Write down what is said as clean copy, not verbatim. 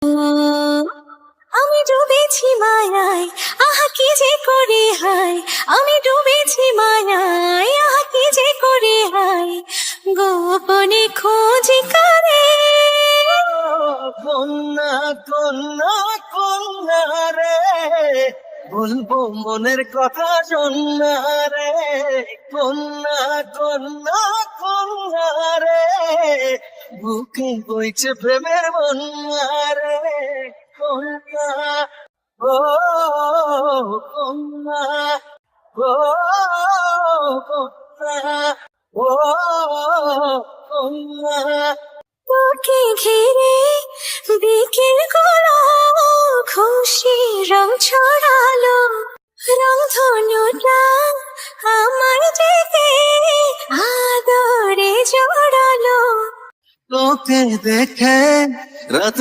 ও, আমি ডুবেছি মায়ায়, আহা কি যে করি হায়, আমি ডুবেছি মায়ায়, আহা কি যে করি হায়, গোপনে খোঁজি করে। কন্যা কন্যা কন্যা রে, বলবো মনের কথা শোনা রে। কন্যা কন্যা কন্যা রে, বুকে বইছে প্রেমের বন্যা রে। কন্যা, ও কন্যা, ও কন্যা, ও কন্যা। বুকে ঘিরে বিকেল গুলো খুশি রং ছড়ালো, রং ধনুটা আমার দিকে আদরে জড়ালো। তোকে দেখে রাত